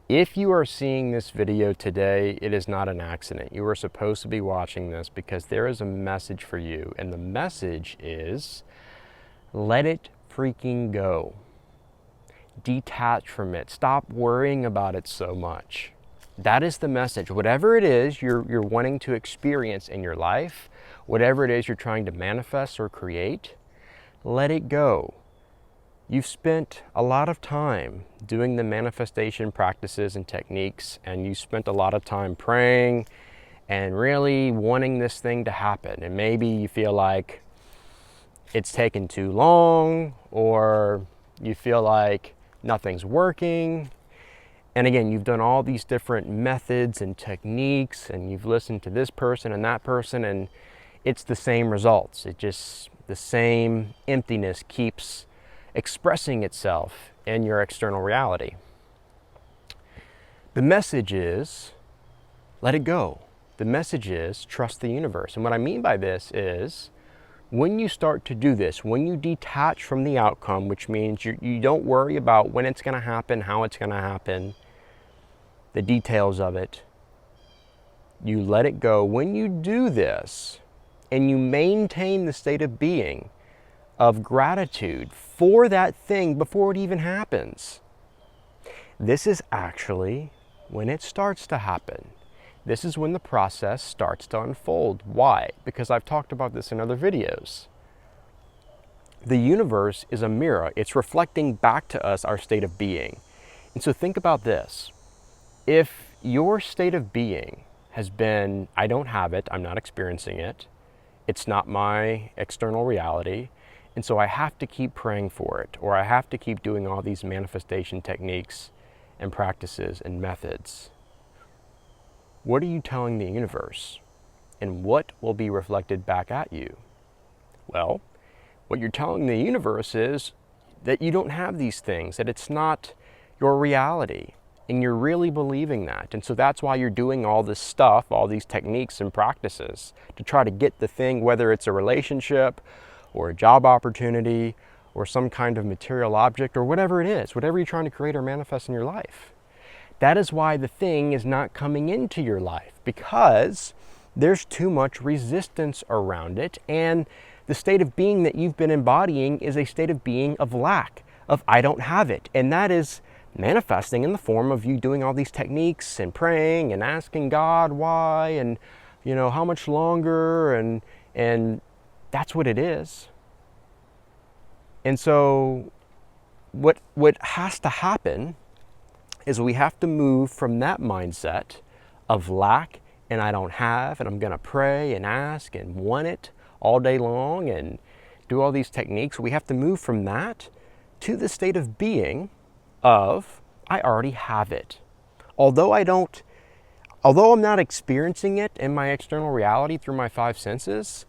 If you are seeing this video today, it is not an accident. You are supposed to be watching this because there is a message for you. And the message is, let it freaking go. Detach from it. Stop worrying about it so much. That is the message. Whatever it is you're wanting to experience in your life, whatever it is you're trying to manifest or create, let it go. You've spent a lot of time doing the manifestation practices and techniques, and you spent a lot of time praying and really wanting this thing to happen. And maybe you feel like it's taken too long, or you feel like nothing's working. And again, you've done all these different methods and techniques, and you've listened to this person and that person, and it's the same results. The same emptiness keeps expressing itself in your external reality. The message is, let it go. The message is, trust the universe. And what I mean by this is, when you start to do this, when you detach from the outcome, which means you don't worry about when it's going to happen, how it's going to happen, the details of it, you let it go. When you do this, and you maintain the state of being, of gratitude for that thing before it even happens. This is actually when it starts to happen. This is when the process starts to unfold. Why? Because I've talked about this in other videos. The universe is a mirror. It's reflecting back to us our state of being. And so think about this. If your state of being has been, I don't have it, I'm not experiencing it, it's not my external reality, and so I have to keep praying for it, or I have to keep doing all these manifestation techniques and practices and methods. What are you telling the universe? And what will be reflected back at you? Well, what you're telling the universe is that you don't have these things, that it's not your reality, and you're really believing that. And so that's why you're doing all this stuff, all these techniques and practices to try to get the thing, whether it's a relationship, or a job opportunity, or some kind of material object, or whatever it is, whatever you're trying to create or manifest in your life. That is why the thing is not coming into your life, because there's too much resistance around it, and the state of being that you've been embodying is a state of being of lack, of I don't have it. And that is manifesting in the form of you doing all these techniques and praying and asking God why, and how much longer, and that's what it is. And so what has to happen is we have to move from that mindset of lack and I don't have, and I'm going to pray and ask and want it all day long and do all these techniques. We have to move from that to the state of being of I already have it. Although I'm not experiencing it in my external reality through my five senses,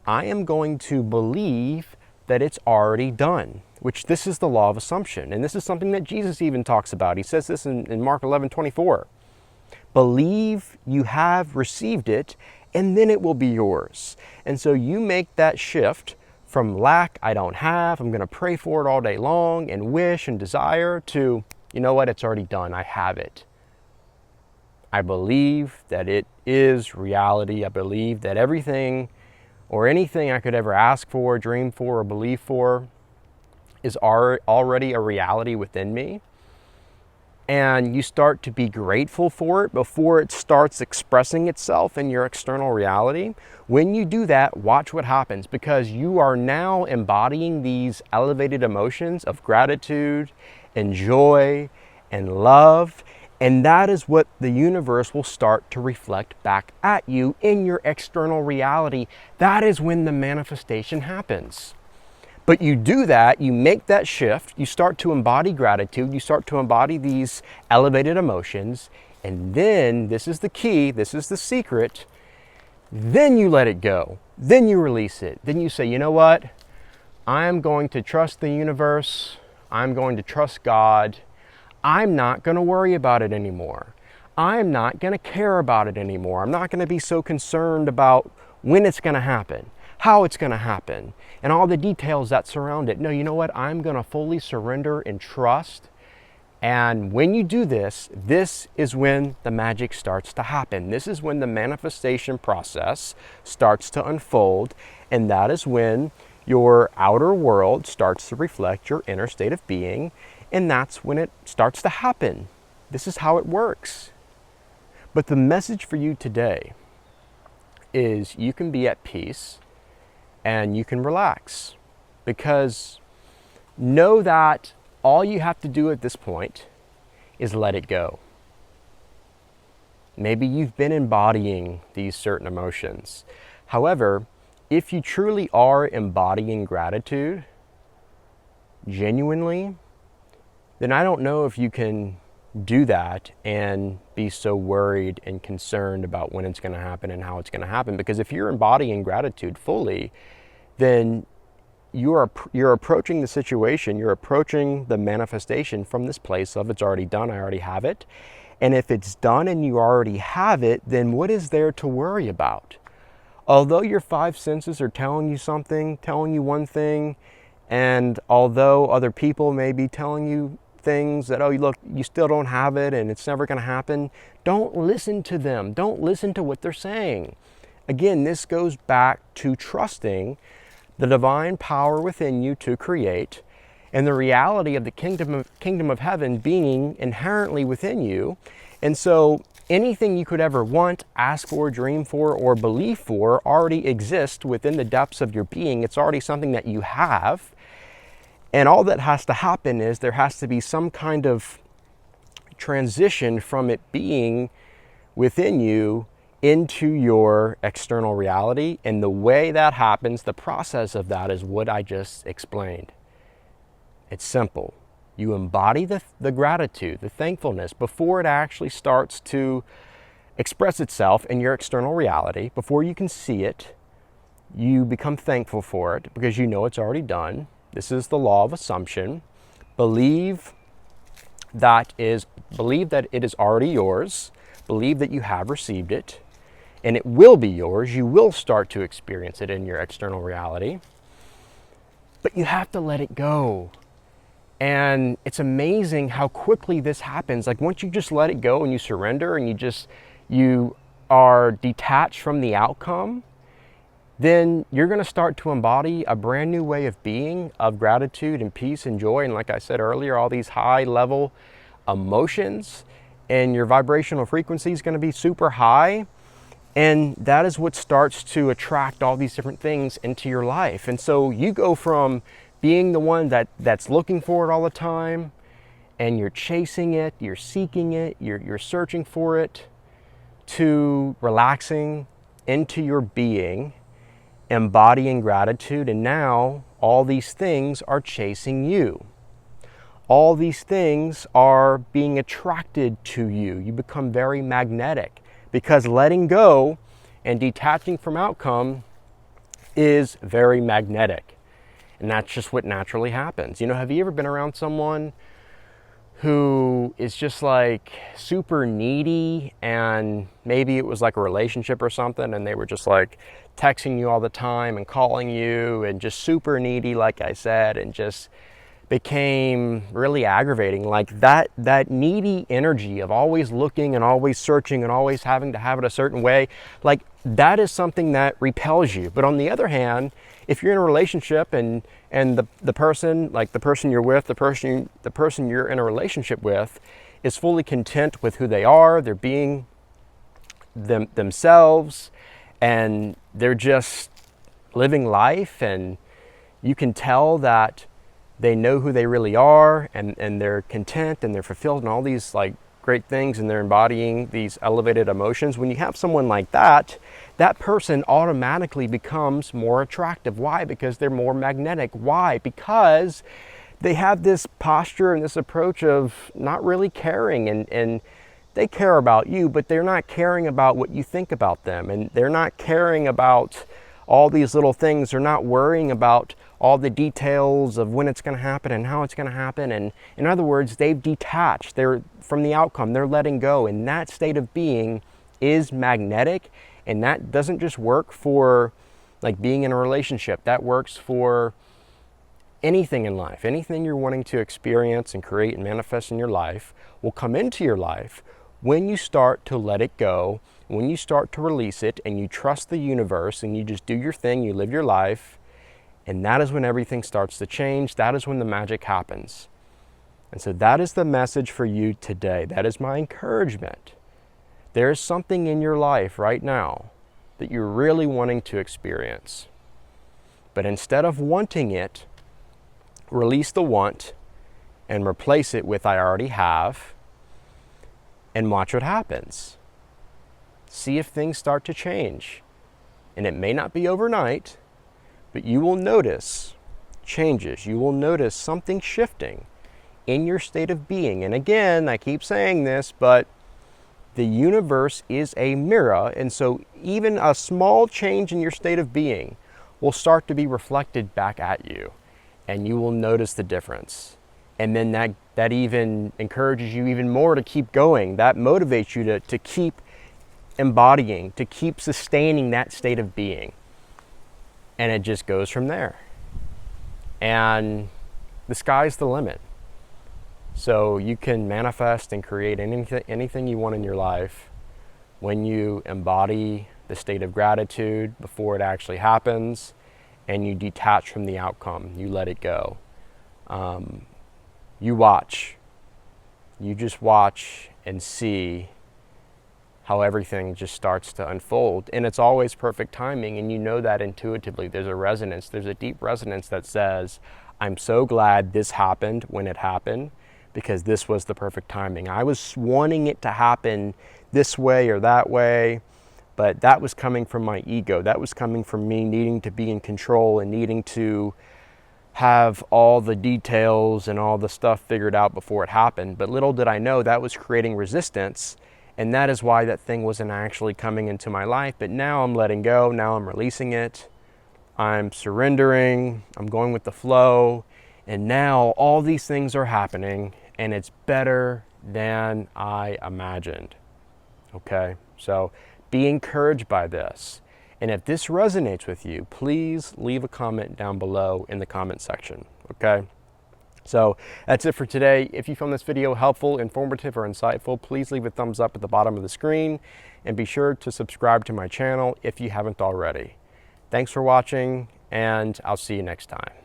I am going to believe that it's already done, which this is the law of assumption. And this is something that Jesus even talks about. He says this in Mark 11:24. Believe you have received it, and then it will be yours. And so you make that shift from lack, I don't have, I'm going to pray for it all day long and wish and desire, to, you know what, it's already done, I have it. I believe that it is reality. I believe that everything or anything I could ever ask for, dream for, or believe for is already a reality within me. And you start to be grateful for it before it starts expressing itself in your external reality. When you do that, watch what happens, because you are now embodying these elevated emotions of gratitude and joy and love. And that is what the universe will start to reflect back at you in your external reality. That is when the manifestation happens. But you do that, you make that shift, you start to embody gratitude, you start to embody these elevated emotions, and then, this is the key, this is the secret, then you let it go. Then you release it. Then you say, you know what? I'm going to trust the universe. I'm going to trust God. I'm not going to worry about it anymore. I'm not going to care about it anymore. I'm not going to be so concerned about when it's going to happen, how it's going to happen, and all the details that surround it. No, you know what? I'm going to fully surrender and trust And when you do this, this is when the magic starts to happen. This is when the manifestation process starts to unfold. And that is when your outer world starts to reflect your inner state of being. And that's when it starts to happen. This is how it works. But the message for you today is you can be at peace and you can relax, because know that all you have to do at this point is let it go. Maybe you've been embodying these certain emotions. However, if you truly are embodying gratitude genuinely, then I don't know if you can do that and be so worried and concerned about when it's going to happen and how it's going to happen. Because if you're embodying gratitude fully, then you're approaching the situation, you're approaching the manifestation from this place of it's already done, I already have it. And if it's done and you already have it, then what is there to worry about? Although your five senses are telling you something, telling you one thing, and although other people may be telling you things that, oh, look, you still don't have it and it's never going to happen, don't listen to them. Don't listen to what they're saying. Again, this goes back to trusting the divine power within you to create, and the reality of the kingdom of heaven being inherently within you. And so anything you could ever want, ask for, dream for, or believe for already exists within the depths of your being. It's already something that you have. And all that has to happen is there has to be some kind of transition from it being within you into your external reality. And the way that happens, the process of that is what I just explained. It's simple. You embody the gratitude, the thankfulness before it actually starts to express itself in your external reality. Before you can see it, you become thankful for it because you know it's already done. This is the law of assumption. Believe that it is already yours. Believe that you have received it, and it will be yours. You will start to experience it in your external reality. But you have to let it go. And it's amazing how quickly this happens. Like once you just let it go and you surrender and you are detached from the outcome, then you're going to start to embody a brand new way of being, of gratitude and peace and joy. And like I said earlier, all these high level emotions, and your vibrational frequency is going to be super high. And that is what starts to attract all these different things into your life. And so you go from being the one that's looking for it all the time, and you're chasing it, you're seeking it, you're searching for it, to relaxing into your being, embodying gratitude, and now all these things are chasing you. All these things are being attracted to you. You become very magnetic because letting go and detaching from outcome is very magnetic. And that's just what naturally happens. You know, have you ever been around someone who is just like super needy, and maybe it was like a relationship or something, and they were just like texting you all the time and calling you and just super needy, like I said, and just became really aggravating. Like that needy energy of always looking and always searching and always having to have it a certain way, like that is something that repels you. But on the other hand, if you're in a relationship and the person, like the person you're with, the person you're in a relationship with is fully content with who they are, they're being themselves, and they're just living life, and you can tell that they know who they really are, and they're content and they're fulfilled and all these like great things, and they're embodying these elevated emotions. When you have someone like that, that person automatically becomes more attractive. Why? Because they're more magnetic. Why? Because they have this posture and this approach of not really caring, and they care about you, but they're not caring about what you think about them, and they're not caring about all these little things. They're not worrying about all the details of when it's going to happen and how it's going to happen. And in other words, they've detached. They're from the outcome. They're letting go. And that state of being is magnetic. And that doesn't just work for like being in a relationship. That works for anything in life, anything you're wanting to experience and create and manifest in your life will come into your life when you start to let it go, when you start to release it and you trust the universe and you just do your thing, you live your life, and that is when everything starts to change. That is when the magic happens. And so that is the message for you today. That is my encouragement. There is something in your life right now that you're really wanting to experience. But instead of wanting it, release the want and replace it with I already have, and watch what happens. See if things start to change. And it may not be overnight, but you will notice changes. You will notice something shifting in your state of being. And again, I keep saying this, but the universe is a mirror, and so even a small change in your state of being will start to be reflected back at you, and you will notice the difference. And then that even encourages you even more to keep going. That motivates you to keep embodying, to keep sustaining that state of being. And it just goes from there. And the sky's the limit. So you can manifest and create anything you want in your life when you embody the state of gratitude before it actually happens, and you detach from the outcome. You let it go. You watch. You just watch and see how everything just starts to unfold. And it's always perfect timing, and you know that intuitively. There's a resonance. There's a deep resonance that says, I'm so glad this happened when it happened, because this was the perfect timing. I was wanting it to happen this way or that way, but that was coming from my ego. That was coming from me needing to be in control and needing to have all the details and all the stuff figured out before it happened. But little did I know that was creating resistance, and that is why that thing wasn't actually coming into my life. But now I'm letting go, now I'm releasing it, I'm surrendering, I'm going with the flow, and now all these things are happening, and it's better than I imagined. Okay, so be encouraged by this. And if this resonates with you, please leave a comment down below in the comment section, okay? So that's it for today. If you found this video helpful, informative, or insightful, please leave a thumbs up at the bottom of the screen, and be sure to subscribe to my channel if you haven't already. Thanks for watching, and I'll see you next time.